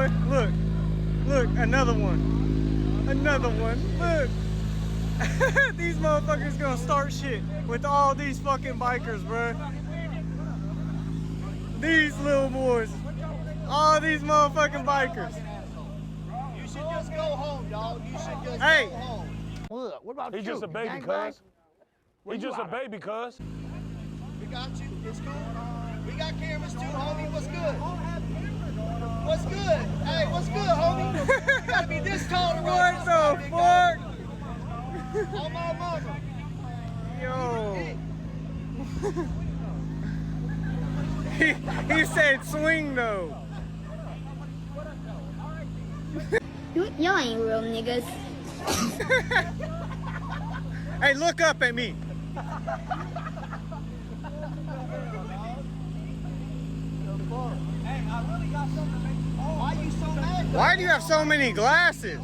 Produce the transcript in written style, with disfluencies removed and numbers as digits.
boy. Look. Look, another one. Another one. Look. These motherfuckers gonna start shit with all these fucking bikers, bro. These little boys. All these motherfucking bikers. You should just go home, dog. You should just Hey. go home. What about He's you? just a baby, Gangbang? cuz. He's just a baby, cuz. We got you. It's cool. We got cameras too, homie. What's good? What's good? Hey, what's good, homie? You gotta be this tall to run What this guy, the big fuck? guy. On my mama. Yo. He said swing though. Y'all ain't real niggas. Hey, look up at me. Why you so mad? Why do you have so many glasses?